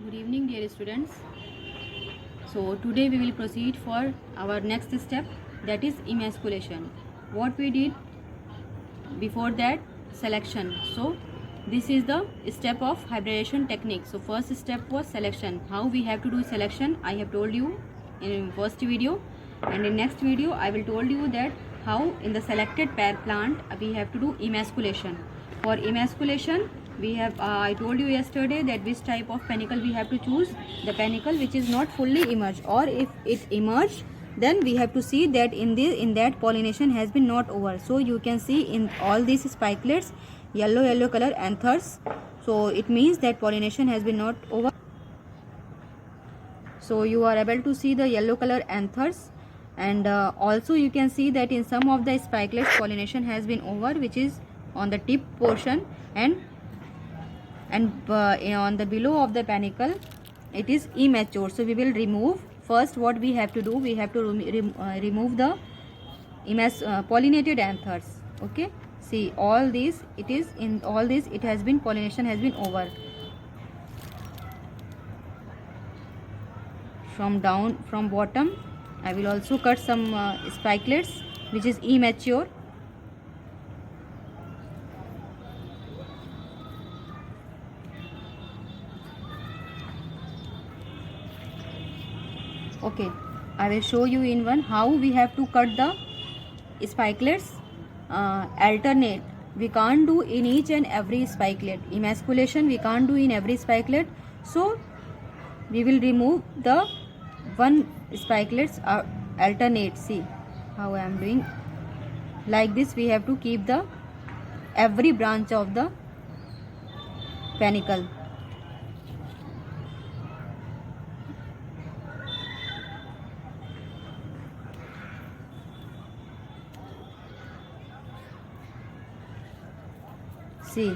Good evening, dear students. So today we will proceed for our next step, that is emasculation. What we did before that, selection. So this is the step of hybridization technique. So first step was selection. How we have to do selection I have told you in first video, and in next video I will told you that how in the selected pair plant we have to do emasculation. For emasculation we have I told you yesterday that which type of panicle we have to choose. The panicle which is not fully emerged, or if it emerged, then we have to see that in that pollination has been not over. So you can see in all these spikelets yellow color anthers, so it means that pollination has been not over. So you are able to see the yellow color anthers, and also you can see that in some of the spikelets pollination has been over, which is on the tip portion, and on the below of the panicle it is immature. So we will remove. First what we have to do, we have to remove the pollinated anthers. Okay, see all these, it is in all this it has been pollination has been over. From bottom I will also cut some spikelets which is immature. Okay, I will show you in one how we have to cut the spikelets alternate. We can't do in each and every spikelet. Emasculation we can't do in every spikelet. So we will remove the one spikelets alternate. See how I am doing. Like this we have to keep the every branch of the panicle. See,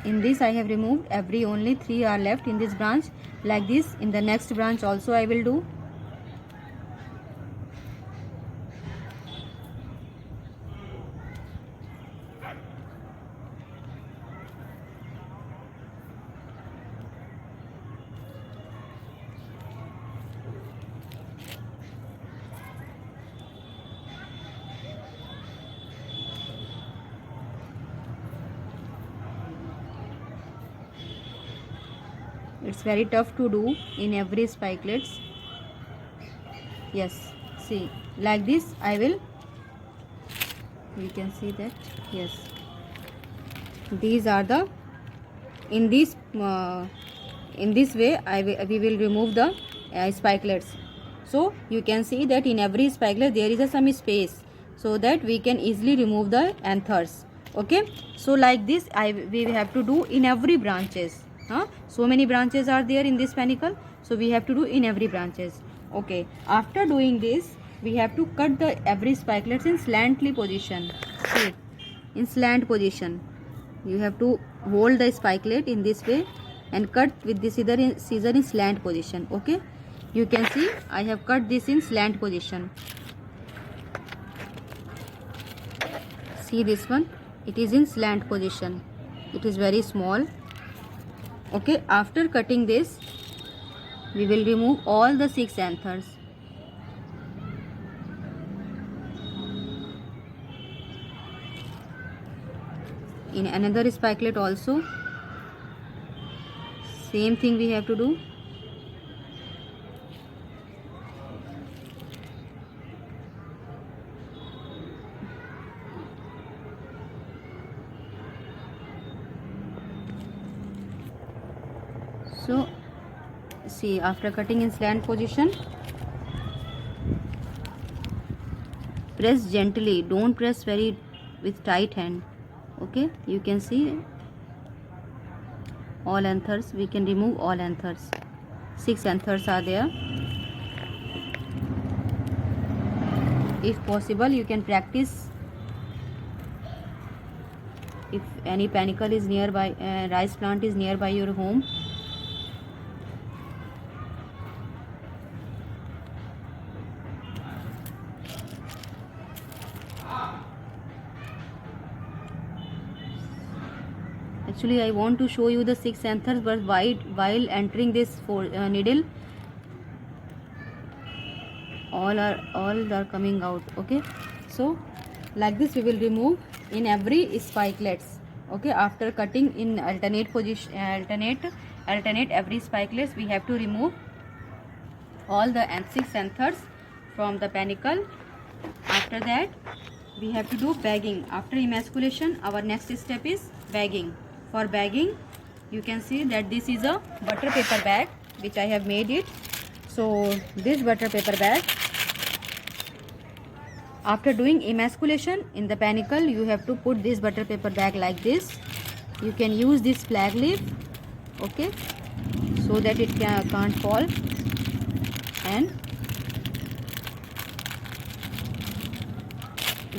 in this I have removed every, only 3 are left in this branch. Like this in the next branch also I will do. It's very tough to do in every spikelets. Yes, see like this I will, you can see that. Yes, these are the, in this way we will remove the spikelets. So you can see that in every spikelet there is some space, so that we can easily remove the anthers. Okay, so like this we have to do in every branches. So many branches are there in this panicle, so we have to do in every branches. Okay, after doing this we have to cut the every spikelets in slantly position. See, in slant position you have to hold the spikelet in this way and cut with the scissor in slant position. Okay, you can see I have cut this in slant position. See this one, it is in slant position, it is very small. Okay, after cutting this we will remove all the 6 anthers. In another spikelet also same thing we have to do. So see, after cutting in slant position, press gently, don't press very with tight hand. Okay, you can see all anthers, we can remove all anthers. 6 anthers are there. If possible you can practice, if any panicle is nearby, rice plant is nearby your home, Actually I want to show you the 6 anthers, but while entering this needle, all are coming out. Okay, so like this we will remove in every spikelets. Okay, after cutting in alternate position, alternate every spikelets, we have to remove all the 6 anthers from the panicle. After that we have to do bagging. After emasculation, our next step is bagging. For bagging, you can see that this is a butter paper bag which I have made it. So this butter paper bag, after doing emasculation in the panicle, you have to put this butter paper bag like this. You can use this flag leaf, okay, so that it can't fall, and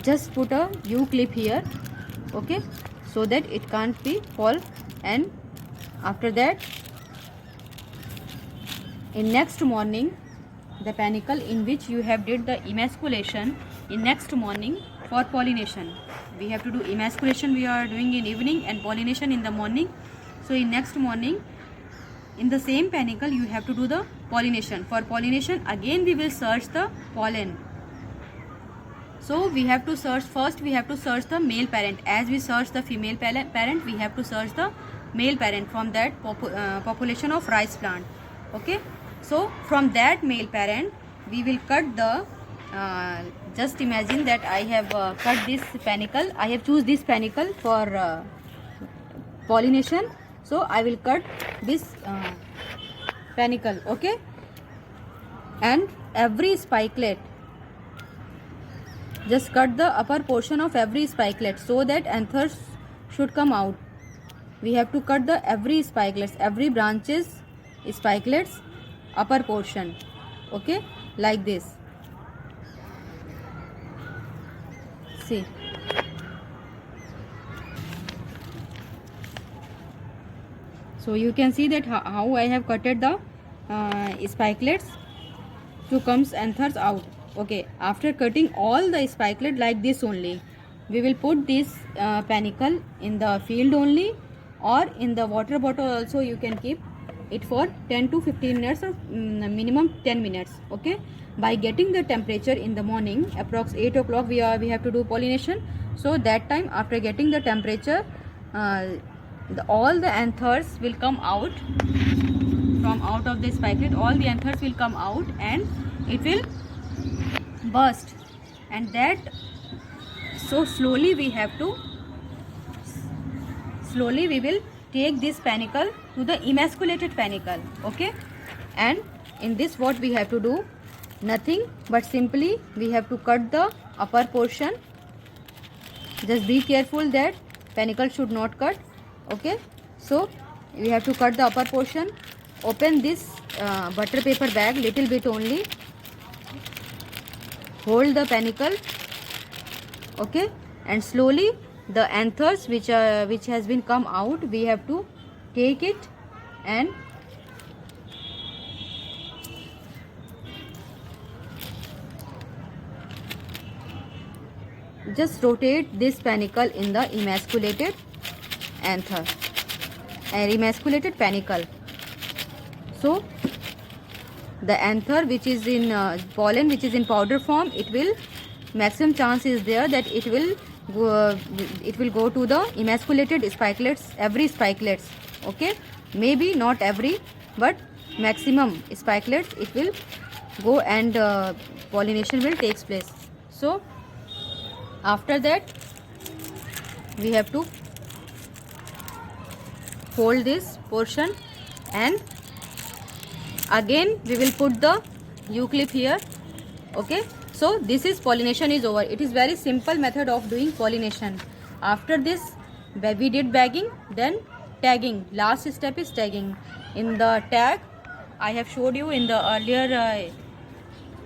just put a U-clip here, okay, so that it can't be fall. And after that, in next morning, the panicle in which you have did the emasculation, in next morning for pollination, we have to do emasculation we are doing in evening and pollination in the morning. So in next morning, in the same panicle, you have to do the pollination. For pollination, again we will search the pollen. So we have to search, first we have to search the male parent. As we search the female parent, we have to search the male parent from that population of rice plant. Okay, so from that male parent we will cut the just imagine that I have cut this panicle. I have choose this panicle for pollination, so I will cut this panicle. Okay, and every spikelet, just cut the upper portion of every spikelet so that anthers should come out. We have to cut the every spikelets, every branches spikelets upper portion. Okay, like this. See, so you can see that how I have cutted the spikelets to comes anthers out. Okay, after cutting all the spikelet like this only, we will put this panicle in the field only, or in the water bottle also. You can keep it for 10 to 15 minutes or minimum 10 minutes. Okay, by getting the temperature in the morning, approx 8 o'clock we have to do pollination. So that time, after getting the temperature, all the anthers will come out from out of the spikelet. All the anthers will come out and it will burst, and that, so slowly we will take this panicle to the emasculated panicle. Okay, and in this what we have to do, nothing but simply we have to cut the upper portion. Just be careful that panicle should not cut. Okay, so we have to cut the upper portion. Open this butter paper bag little bit only, hold the panicle, okay, and slowly the anthers which has been come out, we have to take it and just rotate this panicle in the emasculated anther and emasculated panicle. So the anther which is in pollen, which is in powder form, it will, maximum chance is there that it will go to the emasculated spikelets, every spikelets. Okay, maybe not every, but maximum spikelets it will go, and pollination will takes place. So after that we have to fold this portion, and again we will put the U-clip here. Okay, so this is pollination is over. It is very simple method of doing pollination. After this we did bagging, then tagging. Last step is tagging. In the tag, I have showed you in the earlier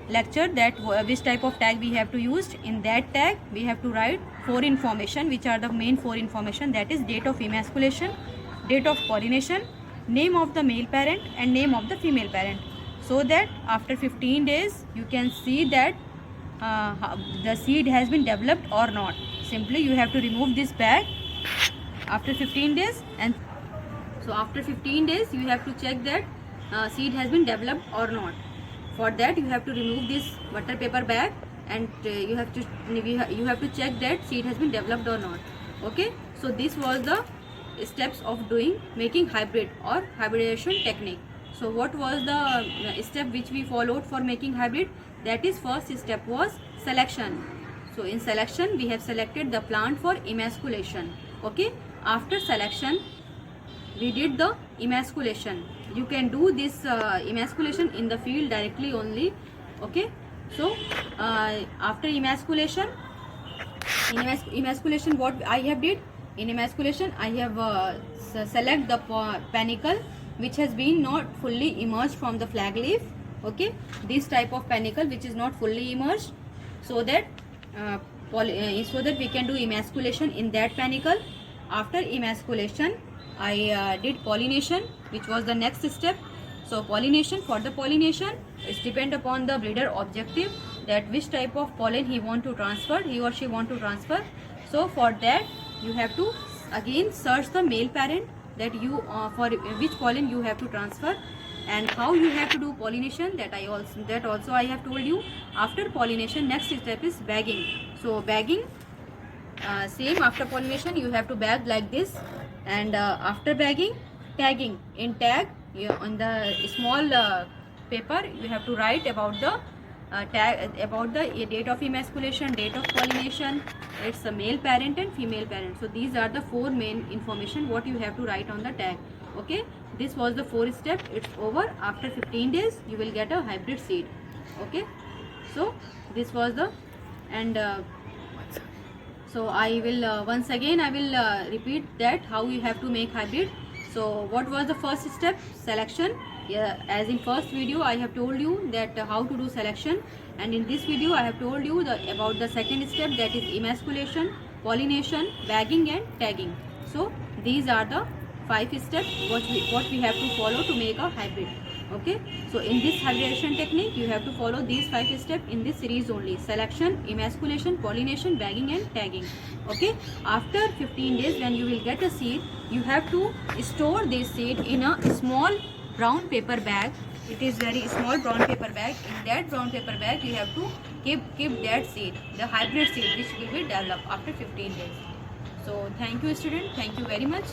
lecture that which type of tag we have to use. In that tag we have to write 4 information, which are the main 4 information, that is date of emasculation, date of pollination, name of the male parent and name of the female parent, so that after 15 days you can see that the seed has been developed or not. Simply you have to remove this bag. after 15 days. And so after 15 days you have to check that seed has been developed or not. For that you have to remove this butter paper bag, and you have to check that seed has been developed or not. Okay, so this was the steps of making hybrid or hybridization technique. So what was the step which we followed for making hybrid? That is, first step was selection. So in selection we have selected the plant for emasculation. Okay, after selection we did the emasculation. You can do this emasculation in the field directly only. Okay, so after emasculation, emasculation what I have did, in emasculation I have select the panicle which has been not fully emerged from the flag leaf. Okay, this type of panicle which is not fully emerged, so that we can do emasculation in that panicle. After emasculation I did pollination, which was the next step. So pollination, for the pollination it depend upon the breeder objective, that which type of pollen he or she want to transfer. So for that you have to again search the male parent, that you for which pollen you have to transfer, and how you have to do pollination, that also I have told you. After pollination, next step is bagging. So bagging, same, after pollination you have to bag like this, and after bagging, tagging. In tag, on the small paper you have to write about the about the date of emasculation, date of pollination, its a male parent and female parent. So these are the 4 main information what you have to write on the tag. Okay, this was the 4th step. It's over. After 15 days you will get a hybrid seed. Okay, so this was the, and so I will once again I will repeat that how you have to make hybrid. So what was the first step? Selection. Yeah, as in first video I have told you that how to do selection, and in this video I have told you about the second step, that is emasculation, pollination, bagging and tagging. So these are the 5 steps what we have to follow to make a hybrid. Okay, so in this hybridization technique you have to follow these 5 steps in this series only: selection, emasculation, pollination, bagging and tagging. Okay, after 15 days when you will get a seed, you have to store this seed in a small brown paper bag. It is very small brown paper bag. In that brown paper bag you have to keep that seed, the hybrid seed, which will be developed after 15 days. So thank you student, thank you very much.